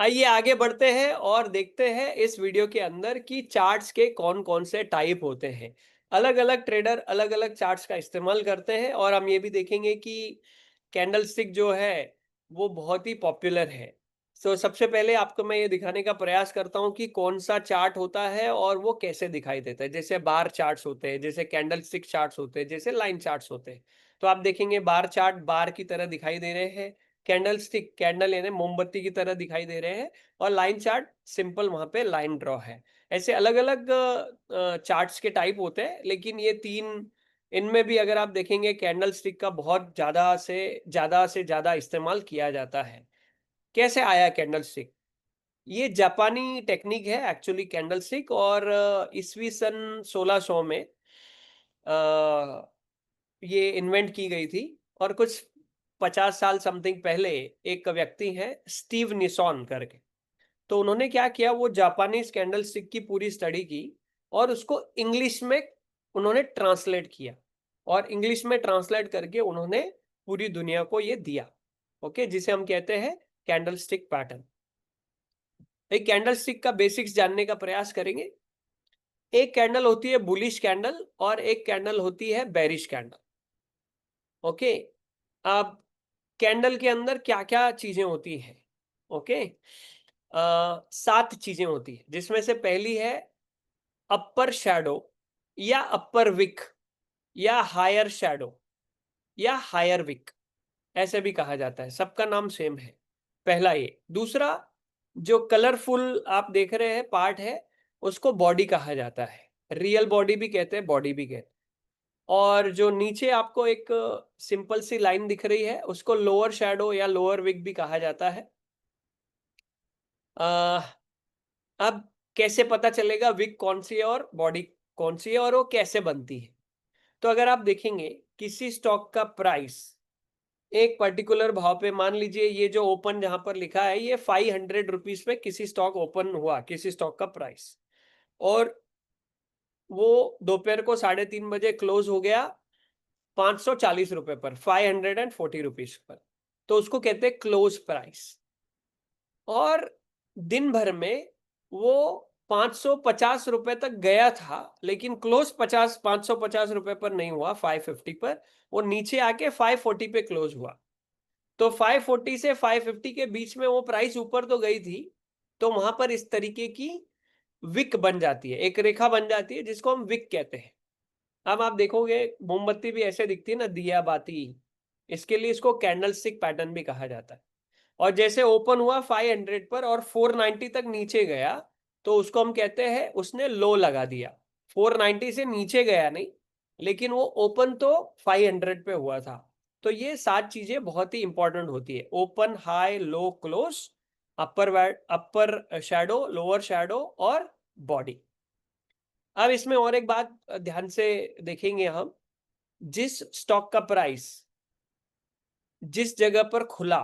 आइए आगे बढ़ते हैं और देखते हैं इस वीडियो के अंदर कि चार्ट्स के कौन-कौन से टाइप होते हैं। अलग-अलग ट्रेडर अलग-अलग चार्ट्स का इस्तेमाल करते हैं और हम ये भी देखेंगे कि कैंडलस्टिक जो है वो बहुत ही पॉपुलर है। सबसे पहले आपको मैं ये दिखाने का प्रयास करता हूँ कि कौन-सा चार्ट होता है और वो कैसे दिखाई देता है। जैसे बार चार्ट्स होते हैं, जैसे कैंडलस्टिक चार्ट्स होते हैं, जैसे लाइन चार्ट्स होते हैं। तो आप देखेंगे बार चार्ट बार की तरह दिखाई दे रहे हैं, कैंडलस्टिक कैंडल यानी मोमबत्ती की तरह दिखाई दे रहे हैं और लाइन चार्ट सिंपल वहां पे लाइन ड्रॉ है। ऐसे अलग अलग चार्ट्स के टाइप होते हैं, लेकिन ये तीन इनमें भी अगर आप देखेंगे कैंडलस्टिक का बहुत ज्यादा इस्तेमाल किया जाता है। कैसे आया कैंडलस्टिक? ये जापानी टेक्निक है एक्चुअली कैंडलस्टिक, और ईस्वी सन 1600 में ये इन्वेंट की गई थी। और कुछ 50 साल समथिंग पहले एक व्यक्ति है स्टीव निसॉन करके, तो उन्होंने क्या किया, वो जापानीज कैंडलस्टिक की पूरी स्टडी की और उसको इंग्लिश में उन्होंने ट्रांसलेट किया, और इंग्लिश में ट्रांसलेट करके उन्होंने पूरी दुनिया को ये दिया। ओके, जिसे हम कहते हैं कैंडलस्टिक पैटर्न। एक कैंडलस्टिक का बेसिक्स जानने का प्रयास करेंगे। एक कैंडल होती है बुलिश कैंडल और एक कैंडल होती है बेरिश कैंडल। ओके, अब कैंडल के अंदर क्या क्या चीजें होती हैं? ओके, 7 चीजें होती है, जिसमें से पहली है अपर शैडो या अपर विक या हायर शैडो या हायर विक, ऐसे भी कहा जाता है, सबका नाम सेम है। पहला ये। दूसरा, जो कलरफुल आप देख रहे हैं पार्ट है, उसको बॉडी कहा जाता है। रियल बॉडी भी कहते हैं, बॉडी भी कहते हैं। और जो नीचे आपको एक सिंपल सी लाइन दिख रही है, उसको लोअर शैडो या लोअर विक भी कहा जाता है। अब कैसे पता चलेगा विक कौन सी है और बॉडी कौन सी है और वो कैसे बनती है? तो अगर आप देखेंगे किसी स्टॉक का प्राइस एक पर्टिकुलर भाव पे, मान लीजिए ये जो ओपन जहां पर लिखा है ये 500 रुपीज पे किसी स्टॉक ओपन हुआ, किसी स्टॉक का प्राइस, और वो दोपहर को 3:30 बजे क्लोज हो गया 540 रुपए पर, 540 रुपीज पर, तो उसको कहते हैं क्लोज प्राइस। और दिन भर में वो 550 रुपए तक गया था, लेकिन क्लोज 550 रुपए पर नहीं हुआ, 550 पर वो नीचे आके 540 पे क्लोज हुआ। तो 540 से 550 के बीच में वो प्राइस ऊपर तो गई थी, तो वहां पर इस तरीके की विक बन जाती है, एक रेखा बन जाती है जिसको हम विक कहते हैं। अब आप देखोगे मोमबत्ती भी ऐसे दिखती है ना, दिया बाती, इसके लिए इसको कैंडलस्टिक पैटर्न भी कहा जाता है। और जैसे ओपन हुआ 500 पर और 490 तक नीचे गया, तो उसको हम कहते हैं उसने लो लगा दिया। 490 से नीचे गया नहीं, लेकिन वो ओपन तो 500 पे हुआ था। तो ये 7 चीजें बहुत ही इंपॉर्टेंट होती है: open, high, low, close, upper shadow, lower shadow और बॉडी। अब इसमें और एक बात ध्यान से देखेंगे हम, जिस स्टॉक का प्राइस जिस जगह पर खुला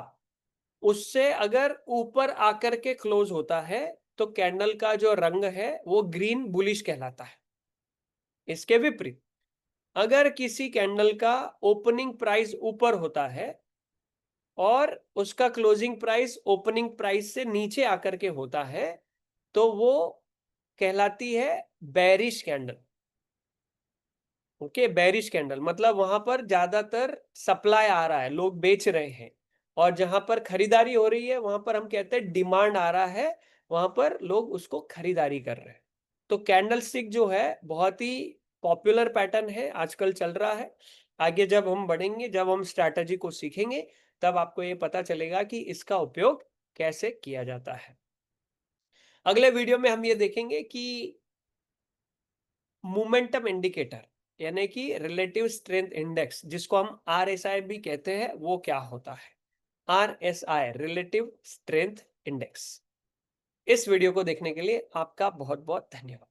उससे अगर ऊपर आकर के क्लोज होता है, तो कैंडल का जो रंग है वो ग्रीन बुलिश कहलाता है। इसके विपरीत, अगर किसी कैंडल का ओपनिंग प्राइस ऊपर होता है और उसका क्लोजिंग प्राइस ओपनिंग प्राइस से नीचे आकर के होता है, तो वो कहलाती है bearish candle. Okay, bearish candle मतलब वहां पर ज्यादातर सप्लाई आ रहा है, लोग बेच रहे हैं, और जहां पर खरीदारी हो रही है वहां पर हम कहते हैं डिमांड आ रहा है, वहां पर लोग उसको खरीदारी कर रहे हैं। तो कैंडलस्टिक जो है बहुत ही पॉपुलर पैटर्न है, आजकल चल रहा है। आगे जब हम बढ़ेंगे, जब हम स्ट्रैटेजी को सीखेंगे, तब आपको ये पता चलेगा कि इसका उपयोग कैसे किया जाता है। अगले वीडियो में हम ये देखेंगे कि मोमेंटम इंडिकेटर यानी कि रिलेटिव स्ट्रेंथ इंडेक्स, जिसको हम आरएसआई भी कहते हैं, वो क्या होता है। RSI, relative strength index. इस वीडियो को देखने के लिए आपका बहुत बहुत धन्यवाद।